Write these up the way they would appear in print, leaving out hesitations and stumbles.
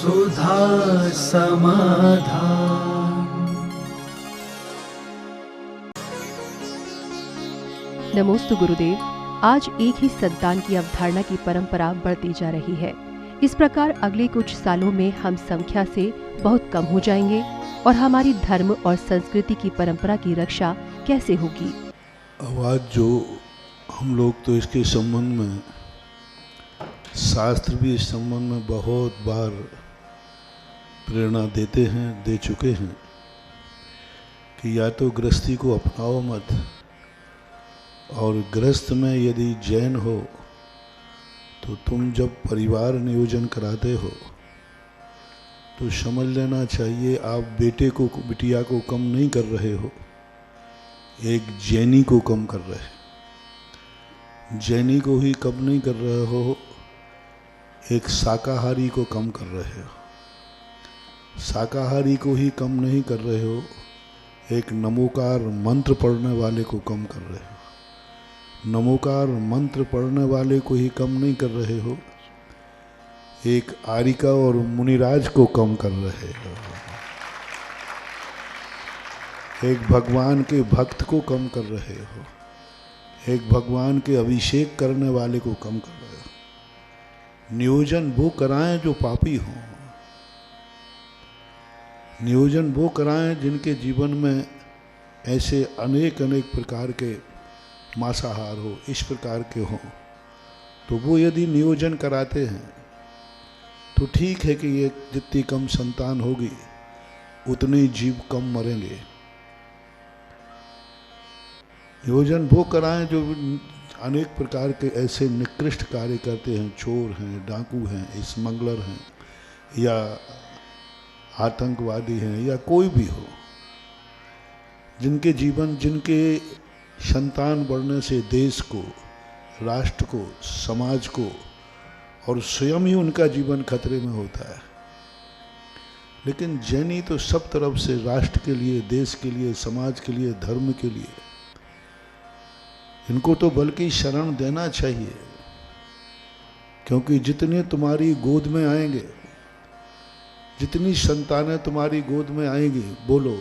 सुधा समाधान। नमोस्तु गुरुदेव। आज एक ही संतान की अवधारणा की परंपरा बढ़ती जा रही है। इस प्रकार अगले कुछ सालों में हम संख्या से बहुत कम हो जाएंगे और हमारी धर्म और संस्कृति की परंपरा की रक्षा कैसे होगी? आवाज़ जो हम लोग तो इसके संबंध में, शास्त्र भी इस संबंध में बहुत बार प्रेरणा देते हैं, दे चुके हैं कि या तो गृहस्थी को अपनाओ मत, और गृहस्थ में यदि जैन हो तो तुम जब परिवार नियोजन कराते हो तो समझ लेना चाहिए आप बेटे को, बिटिया को कम नहीं कर रहे हो, एक जैनी को कम कर रहे हो। जैनी को ही कम नहीं कर रहे हो, एक शाकाहारी को कम कर रहे हो। शाकाहारी को ही कम नहीं कर रहे हो, एक नमोकार मंत्र पढ़ने वाले को कम कर रहे हो। नमोकार मंत्र पढ़ने वाले को ही कम नहीं कर रहे हो, एक आरिका और मुनिराज को कम कर रहे हो। एक भगवान के भक्त को कम कर रहे हो, एक भगवान के अभिषेक करने वाले को कम कर रहे हो। नियोजन वो कराएं जो पापी हों, नियोजन वो कराएं जिनके जीवन में ऐसे अनेक अनेक प्रकार के मांसाहार हो, इस प्रकार के हों। तो वो यदि नियोजन कराते हैं तो ठीक है कि ये जितनी कम संतान होगी उतने जीव कम मरेंगे। नियोजन वो कराएं जो अनेक प्रकार के ऐसे निकृष्ट कार्य करते हैं, चोर हैं, डाकू हैं, स्मगलर हैं, या आतंकवादी हैं, या कोई भी हो, जिनके जीवन, जिनके संतान बढ़ने से देश को, राष्ट्र को, समाज को और स्वयं ही उनका जीवन खतरे में होता है। लेकिन जैनी तो सब तरफ से राष्ट्र के लिए, देश के लिए, समाज के लिए, धर्म के लिए, इनको तो बल्कि शरण देना चाहिए। क्योंकि जितने तुम्हारी गोद में आएंगे, जितनी संतानें तुम्हारी गोद में आएंगी, बोलो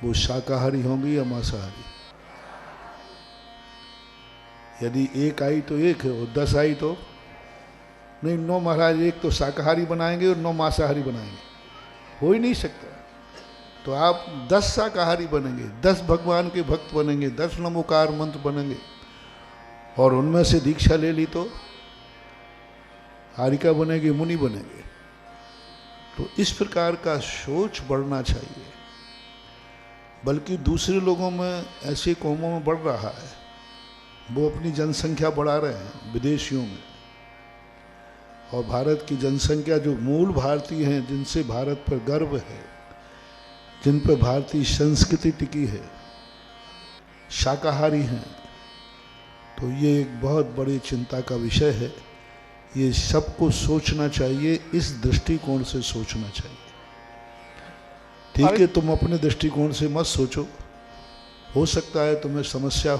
वो शाकाहारी होंगी या मांसाहारी? यदि एक आई तो एक है, और 10 आई तो नहीं। 9 महाराज, एक तो शाकाहारी बनाएंगे और 9 मांसाहारी बनाएंगे, हो ही नहीं सकता। तो आप 10 शाकाहारी बनेंगे, 10 भगवान के भक्त बनेंगे, 10 नमोकार मंत्र बनेंगे, और उनमें से दीक्षा ले ली तो हारिका बनेगी, मुनि बनेंगे। तो इस प्रकार का सोच बढ़ना चाहिए। बल्कि दूसरे लोगों में, ऐसे कौमों में बढ़ रहा है, वो अपनी जनसंख्या बढ़ा रहे हैं विदेशियों में, और भारत की जनसंख्या, जो मूल भारतीय हैं, जिनसे भारत पर गर्व है, जिन पर भारतीय संस्कृति टिकी है, शाकाहारी हैं। तो ये एक बहुत बड़ी चिंता का विषय है। ये सबको सोचना चाहिए, इस दृष्टिकोण से सोचना चाहिए। ठीक है, तुम अपने दृष्टिकोण से मत सोचो, हो सकता है तुम्हें समस्या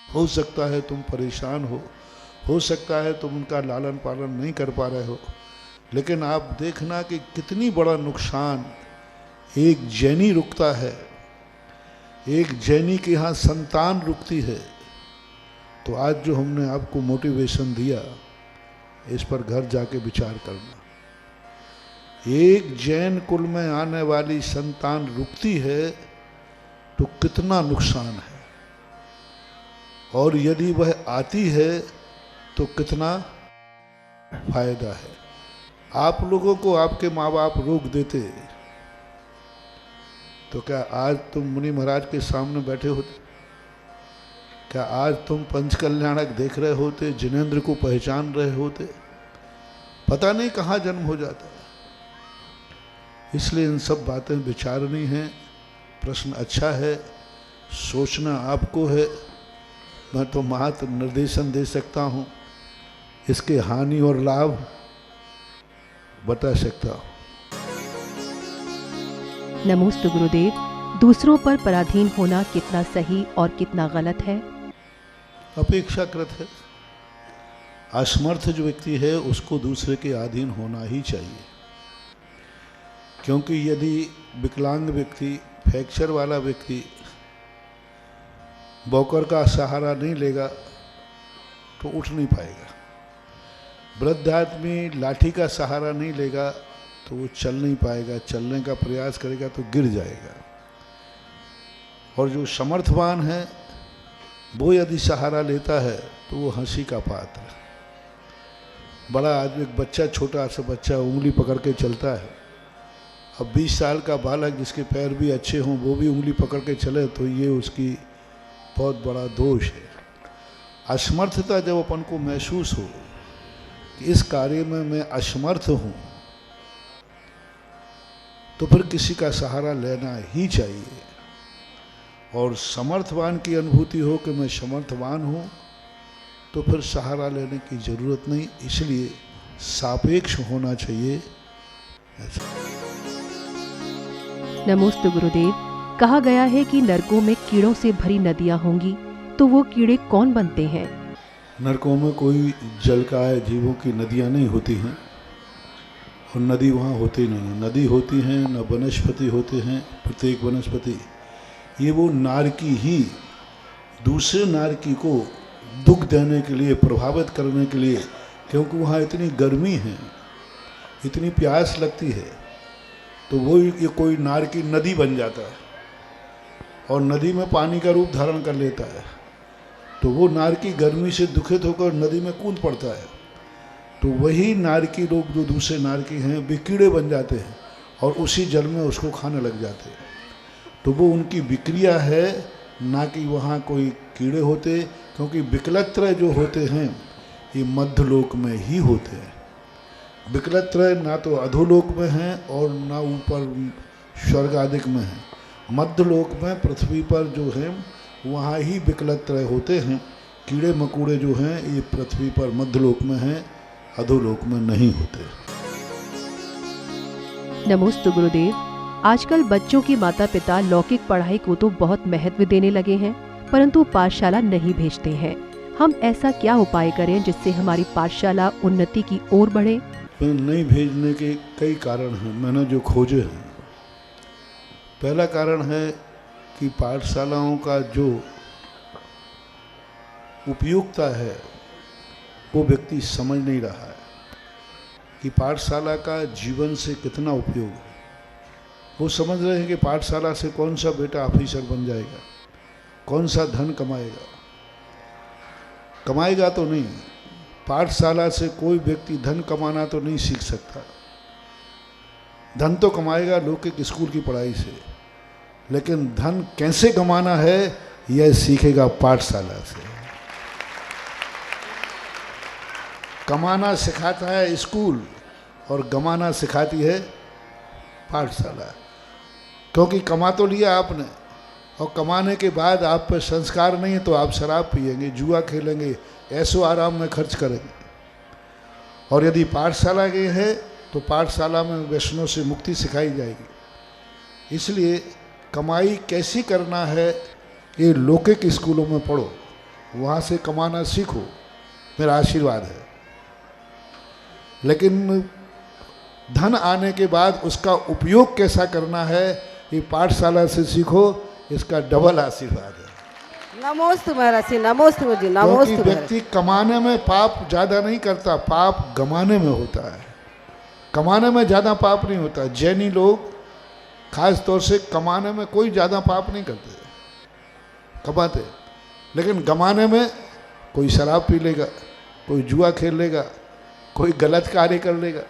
हो सकता है तुम परेशान हो सकता है तुम उनका लालन पालन नहीं कर पा रहे हो। लेकिन आप देखना कि कितनी बड़ा नुकसान एक जैनी रुकता है, एक जैनी के यहाँ संतान रुकती है। तो आज जो हमने आपको मोटिवेशन दिया, इस पर घर जाके विचार करना। एक जैन कुल में आने वाली संतान रुकती है तो कितना नुकसान है, और यदि वह आती है तो कितना फायदा है। आप लोगों को आपके माँ बाप रोक देते तो क्या आज तुम मुनि महाराज के सामने बैठे होते? क्या आज तुम पंचकल्याणक देख रहे होते, जिनेंद्र को पहचान रहे होते? पता नहीं कहाँ जन्म हो जाता। इसलिए इन सब बातें विचारनी हैं। प्रश्न अच्छा है, सोचना आपको है। मैं तो मात्र निर्देशन दे सकता हूँ, इसके हानि और लाभ बता सकता हूँ। नमोस्तु गुरुदेव। दूसरों पर पराधीन होना कितना सही और कितना गलत है? अपेक्षाकृत है। असमर्थ जो व्यक्ति है उसको दूसरे के अधीन होना ही चाहिए। क्योंकि यदि विकलांग व्यक्ति, फ्रैक्चर वाला व्यक्ति वॉकर का सहारा नहीं लेगा तो उठ नहीं पाएगा। वृद्ध आदमी लाठी का सहारा नहीं लेगा तो वो चल नहीं पाएगा, चलने का प्रयास करेगा तो गिर जाएगा। और जो समर्थवान है वो यदि सहारा लेता है तो वो हंसी का पात्र है। बड़ा आदमी, एक बच्चा, छोटा सा बच्चा उंगली पकड़ के चलता है, अब 20 साल का बालक जिसके पैर भी अच्छे हों वो भी उंगली पकड़ के चले तो ये उसकी बहुत बड़ा दोष है। असमर्थता जब अपन को महसूस हो कि इस कार्य में मैं असमर्थ हूँ तो फिर किसी का सहारा लेना ही चाहिए। और समर्थवान की अनुभूति हो कि मैं समर्थवान हूँ तो फिर सहारा लेने की जरूरत नहीं, इसलिए सापेक्ष होना चाहिए। नमोस्तु गुरुदेव। कहा गया है कि नरकों में कीड़ों से भरी नदियां होंगी, तो वो कीड़े कौन बनते हैं? नरकों में कोई जलकाय जीवों की नदियां नहीं होती हैं और नदी वहाँ होती नहीं है। नदी होती हैं न वनस्पति होते हैं, प्रत्येक वनस्पति ये वो नारकी ही दूसरे नारकी को दुख देने के लिए, प्रभावित करने के लिए, क्योंकि वहाँ इतनी गर्मी है, इतनी प्यास लगती है, तो वो ये कोई नारकी नदी बन जाता है और नदी में पानी का रूप धारण कर लेता है। तो वो नारकी गर्मी से दुखित होकर नदी में कूद पड़ता है। तो वही नारकी लोग जो दूसरे नारकी हैं वे कीड़े बन जाते हैं और उसी जल में उसको खाने लग जाते हैं। तो वो उनकी विक्रिया है, ना कि वहाँ कोई कीड़े होते, क्योंकि विकलत्रय जो होते हैं ये मध्यलोक में ही होते हैं। विकलत्रय ना तो अधोलोक में हैं और ना ऊपर स्वर्ग आदिक में हैं। मध्यलोक में पृथ्वी पर जो है वहाँ ही विकलत्रय होते हैं। कीड़े मकोड़े जो हैं ये पृथ्वी पर मध्यलोक में हैं, अधोलोक में नहीं होते। नमोस्तु गुरुदेव। आजकल बच्चों के माता पिता लौकिक पढ़ाई को तो बहुत महत्व देने लगे हैं, परंतु पाठशाला नहीं भेजते हैं। हम ऐसा क्या उपाय करें जिससे हमारी पाठशाला उन्नति की ओर बढ़े? नहीं भेजने के कई कारण हैं, मैंने जो खोजे हैं। पहला कारण है कि पाठशालाओं का जो उपयोगिता है वो व्यक्ति समझ नहीं रहा है कि पाठशाला का जीवन से कितना उपयोग है। वो समझ रहे हैं कि पाठशाला से कौन सा बेटा ऑफिसर बन जाएगा, कौन सा धन कमाएगा। कमाएगा तो नहीं, पाठशाला से कोई व्यक्ति धन कमाना तो नहीं सीख सकता। धन तो कमाएगा लौकिक स्कूल की पढ़ाई से, लेकिन धन कैसे कमाना है यह सीखेगा पाठशाला से। कमाना सिखाता है स्कूल और गमाना सिखाती है पाठशाला। क्योंकि कमा तो लिया आपने और कमाने के बाद आप पर संस्कार नहीं है तो आप शराब पिएंगे, जुआ खेलेंगे, ऐसो आराम में खर्च करेंगे। और यदि पाठशाला गए हैं तो पाठशाला में व्यसनों से मुक्ति सिखाई जाएगी। इसलिए कमाई कैसी करना है ये लौकिक स्कूलों में पढ़ो, वहाँ से कमाना सीखो, मेरा आशीर्वाद है। लेकिन धन आने के बाद उसका उपयोग कैसा करना है ये पाठशाला से सीखो, इसका डबल आशीर्वाद है। नमोस्तु महाराज जी, नमोस्तु जी, नमोस्तु। क्योंकि व्यक्ति कमाने में पाप ज़्यादा नहीं करता, पाप गमाने में होता है। कमाने में ज़्यादा पाप नहीं होता। जैनी लोग खास तौर से कमाने में कोई ज़्यादा पाप नहीं करते, कमाते, लेकिन गमाने में कोई शराब पी लेगा, कोई जुआ खेल लेगा, कोई गलत कार्य कर लेगा।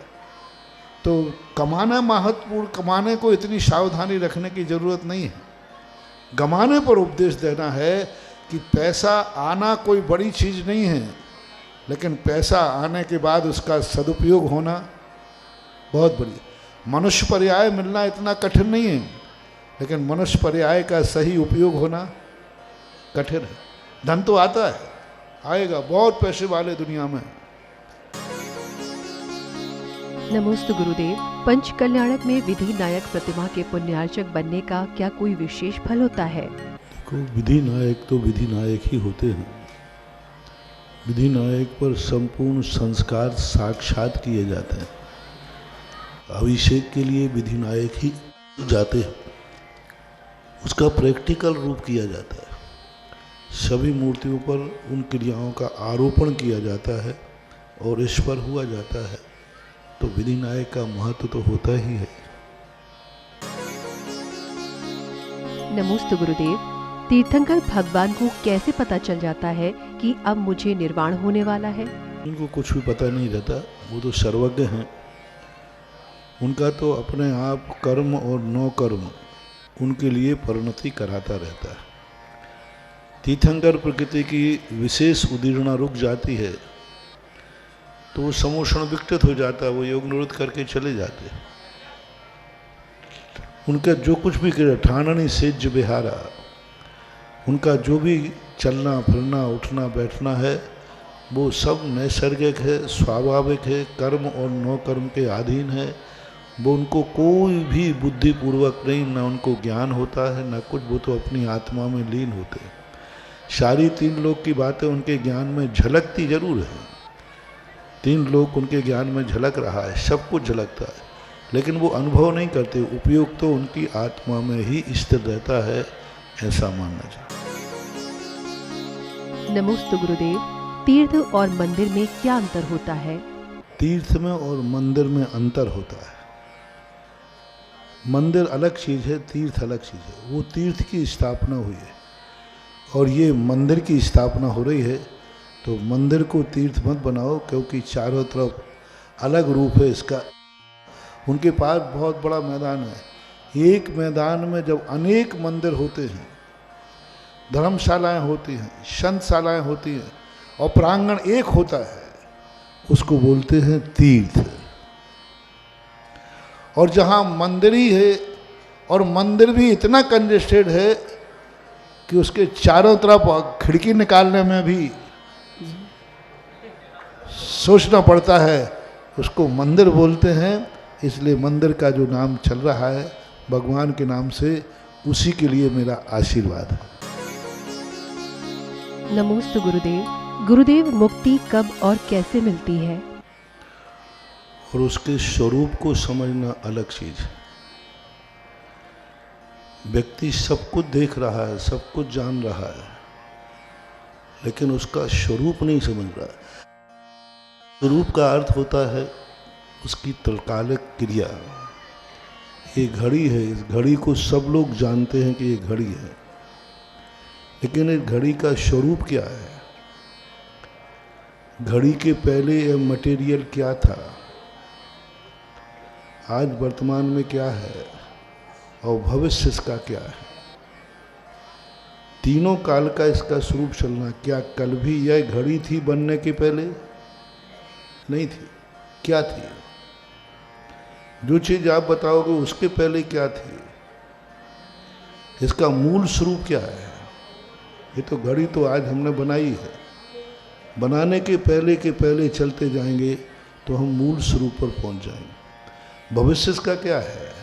तो कमाना महत्वपूर्ण, कमाने को इतनी सावधानी रखने की ज़रूरत नहीं है। गमाने पर उपदेश देना है कि पैसा आना कोई बड़ी चीज़ नहीं है, लेकिन पैसा आने के बाद उसका सदुपयोग होना बहुत बड़ी। मनुष्य पर्याय मिलना इतना कठिन नहीं है, लेकिन मनुष्य पर्याय का सही उपयोग होना कठिन है। धन तो आता है, आएगा, बहुत पैसे वाले दुनिया में। नमोस्तु गुरुदेव। पंच कल्याणक में विधि नायक प्रतिमा के पुण्यार्चक बनने का क्या कोई विशेष फल होता है? देखो, विधि नायक तो विधि नायक ही होते हैं। विधि नायक पर संपूर्ण संस्कार साक्षात किए जाते हैं। अभिषेक के लिए विधिनायक ही जाते हैं, उसका प्रैक्टिकल रूप किया जाता है। सभी मूर्तियों पर उन क्रियाओं का आरोपण किया जाता है और इस पर हुआ जाता है, तो विधिनायक का महत्व तो होता ही है। नमोस्तु गुरुदेव। तीर्थंकर भगवान को कैसे पता चल जाता है कि अब मुझे निर्वाण होने वाला है? उनको कुछ भी पता नहीं रहता, वो तो सर्वज्ञ हैं। उनका तो अपने आप कर्म और नौ कर्म उनके लिए परिणति कराता रहता है। तीर्थंकर प्रकृति की विशेष उदीर्णा रुक जाती है तो वो समोषण विकटित हो जाता है, वो योग निरुद्ध करके चले जाते हैं। उनका जो कुछ भी करे, ठाननी सेज विहारा, उनका जो भी चलना फिरना उठना बैठना है वो सब नैसर्गिक है, स्वाभाविक है, कर्म और नौ कर्म के अधीन है। वो उनको कोई भी बुद्धिपूर्वक नहीं, ना उनको ज्ञान होता है ना कुछ, वो तो अपनी आत्मा में लीन होते हैं। सारी तीन लोक की बातें उनके ज्ञान में झलकती जरूर है, तीन लोक उनके ज्ञान में झलक रहा है, सब कुछ झलकता है, लेकिन वो अनुभव नहीं करते। उपयोग तो उनकी आत्मा में ही स्थिर रहता है, ऐसा मानना चाहिए। नमोस्तु गुरुदेव। तीर्थ और मंदिर में क्या अंतर होता है? तीर्थ में और मंदिर में अंतर होता है। मंदिर अलग चीज़ है, तीर्थ अलग चीज़ है। वो तीर्थ की स्थापना हुई है और ये मंदिर की स्थापना हो रही है, तो मंदिर को तीर्थ मत बनाओ, क्योंकि चारों तरफ अलग रूप है इसका। उनके पास बहुत बड़ा मैदान है। एक मैदान में जब अनेक मंदिर होते हैं, धर्मशालाएं होती हैं, संतशालाएं होती हैं और प्रांगण एक होता है, उसको बोलते हैं तीर्थ। और जहाँ मंदिर ही है और मंदिर भी इतना कंजेस्टेड है कि उसके चारों तरफ खिड़की निकालने में भी सोचना पड़ता है, उसको मंदिर बोलते हैं। इसलिए मंदिर का जो नाम चल रहा है भगवान के नाम से, उसी के लिए मेरा आशीर्वाद है। नमोस्तु गुरुदेव। गुरुदेव, मुक्ति कब और कैसे मिलती है? और उसके स्वरूप को समझना अलग चीज है। व्यक्ति सब कुछ देख रहा है, सब कुछ जान रहा है, लेकिन उसका स्वरूप नहीं समझ रहा। स्वरूप का अर्थ होता है उसकी तत्कालिक क्रिया। ये घड़ी है, इस घड़ी को सब लोग जानते हैं कि ये घड़ी है, लेकिन इस घड़ी का स्वरूप क्या है? घड़ी के पहले यह मटेरियल क्या था, आज वर्तमान में क्या है और भविष्य इसका क्या है? तीनों काल का इसका स्वरूप चलना। क्या कल भी यह घड़ी थी बनने के पहले? नहीं थी। क्या थी? जो चीज आप बताओगे उसके पहले क्या थी? इसका मूल स्वरूप क्या है? ये तो घड़ी तो आज हमने बनाई है, बनाने के पहले चलते जाएंगे तो हम मूल स्वरूप पर पहुंच जाएंगे। भविष्य इसका क्या है?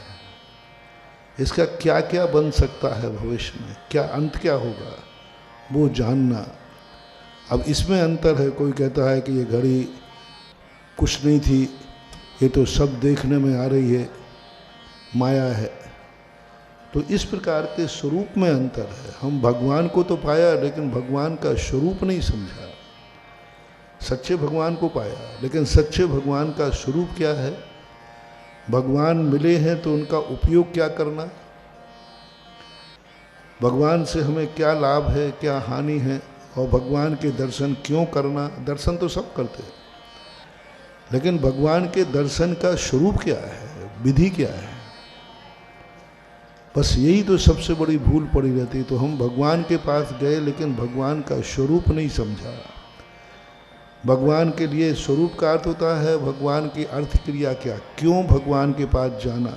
इसका क्या क्या बन सकता है भविष्य में, क्या अंत क्या होगा, वो जानना। अब इसमें अंतर है। कोई कहता है कि ये घड़ी कुछ नहीं थी, ये तो सब देखने में आ रही है, माया है। तो इस प्रकार के स्वरूप में अंतर है। हम भगवान को तो पाया, लेकिन भगवान का स्वरूप नहीं समझा। सच्चे भगवान को पाया, लेकिन सच्चे भगवान का स्वरूप क्या है? भगवान मिले हैं तो उनका उपयोग क्या करना, भगवान से हमें क्या लाभ है, क्या हानि है, और भगवान के दर्शन क्यों करना। दर्शन तो सब करते हैं, लेकिन भगवान के दर्शन का स्वरूप क्या है, विधि क्या है? बस यही तो सबसे बड़ी भूल पड़ी रहती। तो हम भगवान के पास गए, लेकिन भगवान का स्वरूप नहीं समझा। भगवान के लिए स्वरूप का अर्थ होता है भगवान की अर्थ क्रिया क्या, क्यों भगवान के पास जाना,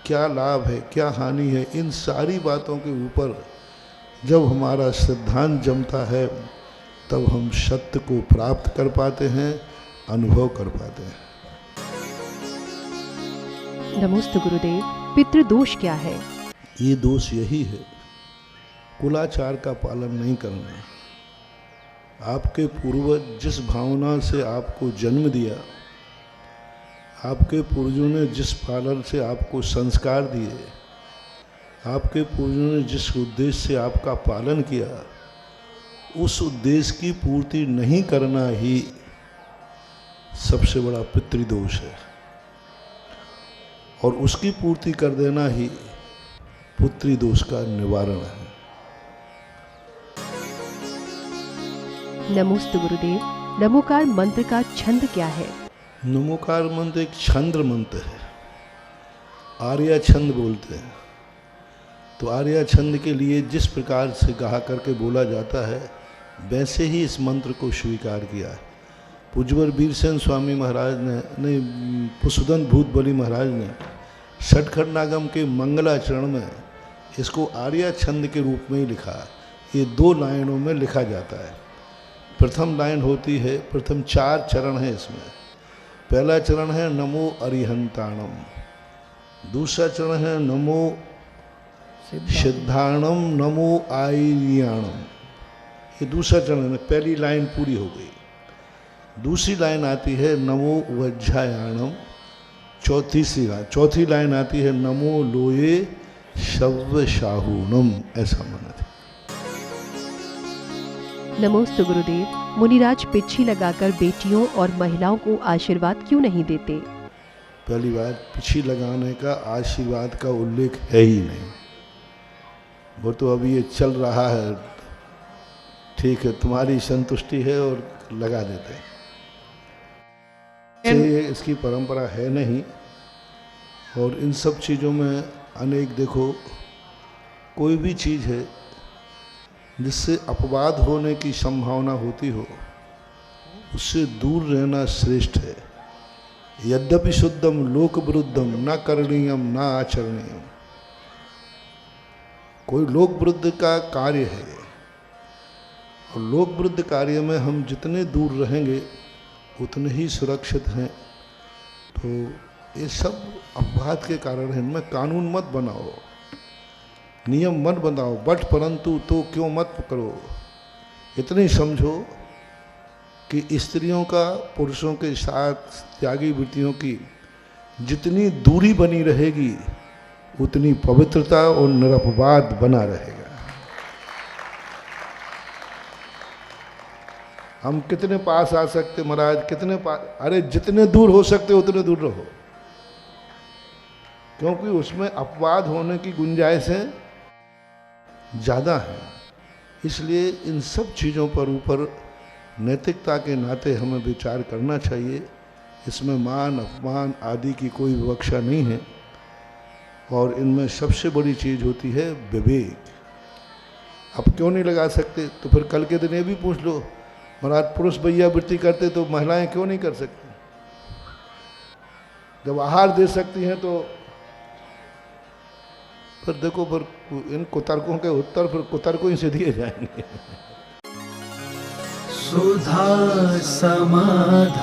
क्या लाभ है, क्या हानि है। इन सारी बातों के ऊपर जब हमारा सिद्धांत जमता है, तब हम सत्य को प्राप्त कर पाते हैं, अनुभव कर पाते हैं। नमोस्तु गुरुदेव। पितृदोष क्या है? ये दोष यही है, कुलाचार का पालन नहीं करना। आपके पूर्वज जिस भावना से आपको जन्म दिया, आपके पूर्वजों ने जिस पालन से आपको संस्कार दिए, आपके पूर्वजों ने जिस उद्देश्य से आपका पालन किया, उस उद्देश्य की पूर्ति नहीं करना ही सबसे बड़ा पितृदोष है, और उसकी पूर्ति कर देना ही पुत्री दोष का निवारण है। नमोस्तु गुरुदेव। नमोकार मंत्र का छंद क्या है? नमोकार मंत्र एक छंद्र मंत्र है, आर्या छंद बोलते हैं। तो आर्या छंद के लिए जिस प्रकार से गा करके बोला जाता है, वैसे ही इस मंत्र को स्वीकार किया है। पूज्यवर वीरसेन स्वामी महाराज ने पुष्पदंत भूत बली महाराज ने षटखंड नागम के मंगलाचरण में इसको आर्या छंद के रूप में ही लिखा है। ये 2 लाइनों में लिखा जाता है। प्रथम लाइन होती है, प्रथम 4 चरण है इसमें। पहला चरण है नमो अरिहंताणम, दूसरा चरण है नमो सिद्धाणम, नमो आयर्याणम। ये दूसरा चरण है, पहली लाइन पूरी हो गई। दूसरी लाइन आती है नमो वज्रायाणम, चौथी लाइन आती है नमो लोये शव्य शाहूनम। ऐसा माना था। नमोस्तु गुरुदेव। मुनिराज पिच्छी लगाकर बेटियों और महिलाओं को आशीर्वाद क्यों नहीं देते? पहली बात, पिच्छी लगाने का आशीर्वाद का उल्लेख है ही नहीं। वो तो अभी ये चल रहा है, ठीक है, तुम्हारी संतुष्टि है और लगा देते हैं। ये इसकी परंपरा है नहीं। और इन सब चीज़ों में अनेक, देखो, कोई भी चीज़ है जिससे अपवाद होने की संभावना होती हो, उससे दूर रहना श्रेष्ठ है। यद्यपि शुद्धम लोक विरुद्धम न करणीयम न आचरणीयम। कोई लोक विरुद्ध का कार्य है, और लोक विरुद्ध कार्य में हम जितने दूर रहेंगे उतने ही सुरक्षित हैं। तो ये सब अपवाद के कारण है। इनमें कानून मत बनाओ, नियम मत बनाओ, बट परंतु तो क्यों मत करो। इतने ही समझो कि स्त्रियों का पुरुषों के साथ त्यागी वृत्तियों की जितनी दूरी बनी रहेगी, उतनी पवित्रता और निरपवाद बना रहेगा। हम कितने पास आ सकते महाराज, कितने पास, अरे जितने दूर हो सकते उतने दूर रहो, क्योंकि उसमें अपवाद होने की गुंजाइशें ज़्यादा हैं। इसलिए इन सब चीज़ों पर ऊपर नैतिकता के नाते हमें विचार करना चाहिए। इसमें मान अपमान आदि की कोई विवक्षा नहीं है, और इनमें सबसे बड़ी चीज़ होती है विवेक। अब क्यों नहीं लगा सकते? तो फिर कल के दिन ये भी पूछ लो, महाराज पुरुष भैया वृत्ति करते तो महिलाएं क्यों नहीं कर सकती? जब आहार दे सकती हैं तो फिर देखो, फिर इन कुतर्कों के उत्तर फिर कुतर्कों ही से दिए जाएंगे। सुधा समाधान